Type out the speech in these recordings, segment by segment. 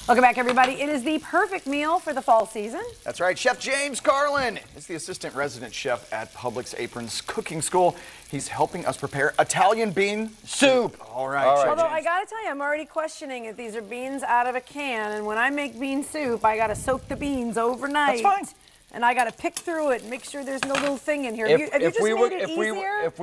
Welcome back, everybody. It is the perfect meal for the fall season. That's right. Chef James Carlin is the assistant resident chef at Publix Aprons Cooking School. He's helping us prepare Italian bean soup. All right. Although I gotta tell you, I'm already questioning if these are beans out of a can, and when I make bean soup, I gotta soak the beans overnight. That's fine. And I gotta pick through it and make sure there's no little thing in here. Have you just made it easier?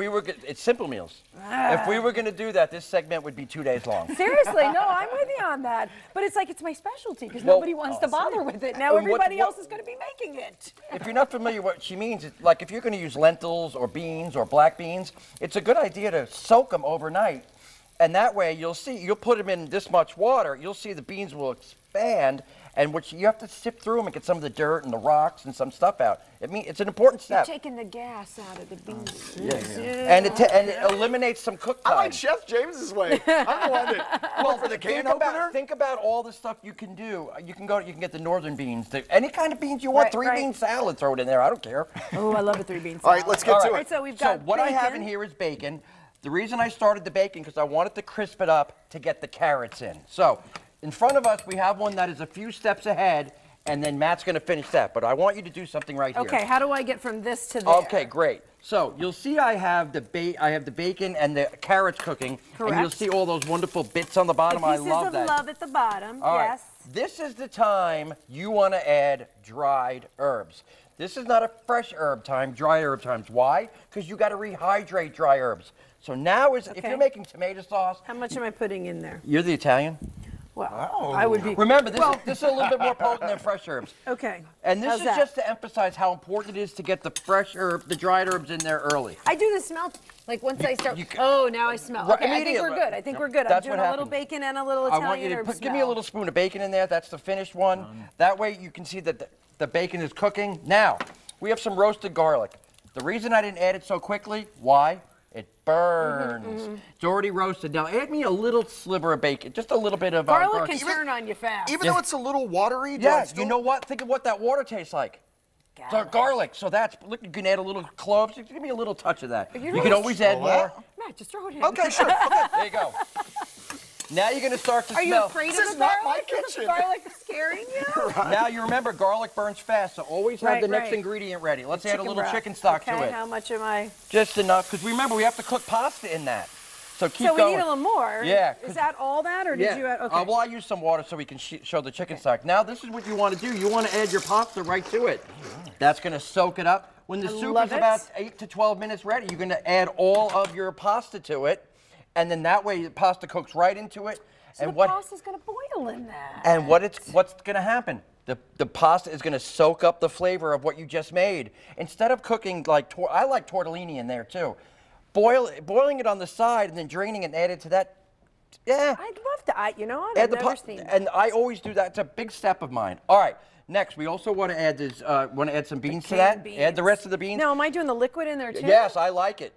It's simple meals. If we were going to do that, this segment would be 2 days long. Seriously, no, I'm with you on that. But it's like, it's my specialty because nobody wants to bother with it. Now everybody else is going to be making it. If you're not familiar with what she means, it's like if you're going to use lentils or beans or black beans, it's a good idea to soak them overnight. And that way you'll put them in this much water, you'll see the beans will expand. And you have to sift through them and get some of the dirt and the rocks and some stuff out. It's an important step. You're taking the gas out of the beans. And it eliminates some cook time. I like Chef James's way. I'm the one that, well, for the can opener. Think about all the stuff you can do. You can get the northern beans, any kind of beans you want. Three-bean salad, throw it in there. I don't care. Oh, I love a three-bean salad. All right, let's get to it. Right, so we've got what bacon. I have in here is bacon. The reason I started the bacon because I wanted to crisp it up to get the carrots in. So in front of us, we have one that is a few steps ahead, and then Matt's going to finish that. But I want you to do something right here. Okay, how do I get from this to there? Okay, great. So you'll see I have the bacon and the carrots cooking. Correct. And you'll see all those wonderful bits on the bottom. I love that. Pieces of love at the bottom, All yes. Right. This is the time you want to add dried herbs. This is not a fresh herb time, dry herb times. Why? Because you got to rehydrate dry herbs. So now if you're making tomato sauce. How much am I putting in there? You're the Italian. Well, I would be. Remember, this is a little bit more potent than fresh herbs. Okay. And this is just to emphasize how important it is to get the fresh herb, the dried herbs in there early. I do the smell, like once I start, oh, now I smell. Okay, I think we're good. I think we're good. I'm doing a little bacon and a little Italian herb smell. Give me a little spoon of bacon in there. That's the finished one. That way you can see that the bacon is cooking. Now, we have some roasted garlic. The reason I didn't add it so quickly, why? It burns. It's already roasted. Now add me a little sliver of bacon, just a little bit of garlic can turn on you fast. Even though it's a little watery. Yeah, you know what? Think of what that water tastes like. Garlic. So look, you can add a little cloves. Give me a little touch of that. You can always add more. Matt, just throw it in. Okay, sure. Okay. There you go. Now you're going to start to smell. Are you afraid of the is not my garlic? Is the garlic scaring you? Right. Now you remember garlic burns fast, so always have the next ingredient ready. Let's add a little chicken stock to it. Okay, how much am I? Just enough, because remember we have to cook pasta in that. So keep going. So we need a little more. Yeah. Is that all that, or did you add? Okay. Well, I used some water so we can show the chicken stock. Now this is what you want to do. You want to add your pasta right to it. That's going to soak it up. When the soup is about 8 to 12 minutes ready, you're going to add all of your pasta to it, and then that way the pasta cooks right into it. So and the pasta's going to boil in that. And what's going to happen? The pasta is going to soak up the flavor of what you just made. Instead of cooking like, I like tortellini in there too. Boiling it on the side and then draining it and add it to that. Yeah. I'd love to. You know what? I've never seen that. And I always do that. It's a big step of mine. All right. Next, we also want to add some beans to that. Add the rest of the beans. Now, am I doing the liquid in there too? Yes, I like it.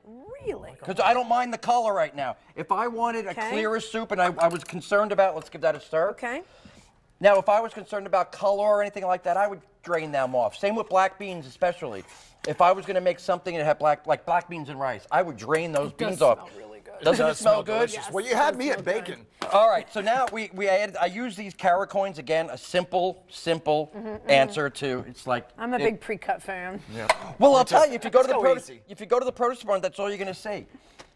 Really? Because I don't mind the color right now. If I wanted a clearer soup and I was concerned about, let's give that a stir. Okay. Now, if I was concerned about color or anything like that, I would drain them off. Same with black beans, especially. If I was going to make something that had black beans and rice, I would drain those beans off. Smell really good. Doesn't it smell good? Yes, well, you had me at bacon. All right, so now I use these carrot coins again. A simple answer to it's like. I'm a big pre-cut fan. Yeah. Well, I'll tell you, if you go to the produce barn, that's all you're going to see.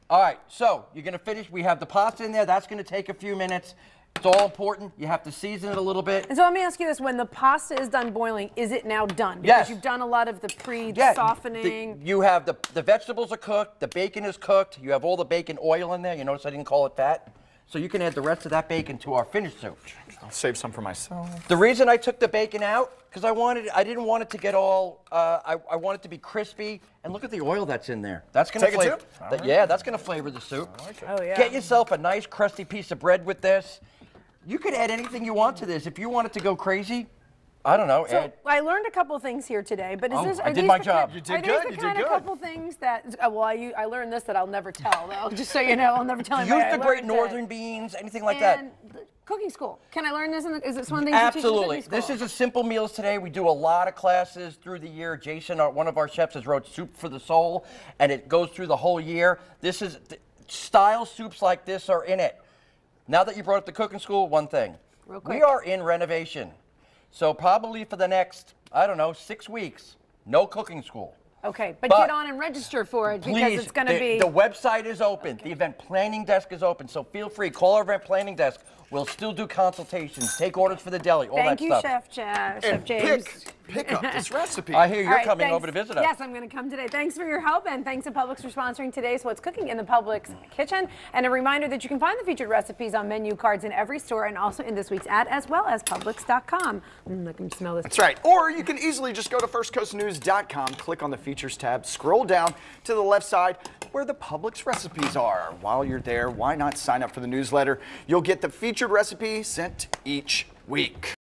All right, so you're going to finish. We have the pasta in there. That's going to take a few minutes. It's all important. You have to season it a little bit. And so let me ask you this. When the pasta is done boiling, is it now done? Because you've done a lot of the pre-softening. You have the vegetables are cooked. The bacon is cooked. You have all the bacon oil in there. You notice I didn't call it fat? So you can add the rest of that bacon to our finished soup. I'll save some for myself. The reason I took the bacon out, because I didn't want it to get all, I want it to be crispy. And look at the oil that's in there. That's going to flavor. Yeah, that's going to flavor the soup. I like it. Oh, yeah. Get yourself a nice crusty piece of bread with this. You could add anything you want to this. If you want it to go crazy, I don't know. So I learned a couple things here today, but I did my job. You did good. You did good. Couple things that I learned this that I'll never tell. Though, just so you know, I'll never tell anybody. Use the great northern beans, anything like that. Cooking school. Can I learn this? Is this one thing? Absolutely. This is a simple meals today. We do a lot of classes through the year. Jason, one of our chefs, has wrote Soup for the Soul, and it goes through the whole year. This is style soups like this are in it. Now that you brought up the cooking school, one thing. Real quick. We are in renovation. So probably for the next, I don't know, 6 weeks, no cooking school. Okay, but get on and register for it because Please, it's going to be... The website is open. Okay. The event planning desk is open. So feel free, call our event planning desk. We'll still do consultations, take orders for the deli, all that stuff. Thank you, Chef James. Pick up this recipe. I hear you're coming over to visit us. Yes, I'm going to come today. Thanks for your help, and thanks to Publix for sponsoring today's What's Cooking in the Publix Kitchen. And a reminder that you can find the featured recipes on menu cards in every store and also in this week's ad, as well as Publix.com. I can smell this. That's right. Or you can easily just go to firstcoastnews.com, click on the features tab, scroll down to the left side where the Publix recipes are. While you're there, why not sign up for the newsletter? You'll get the featured recipe sent each week.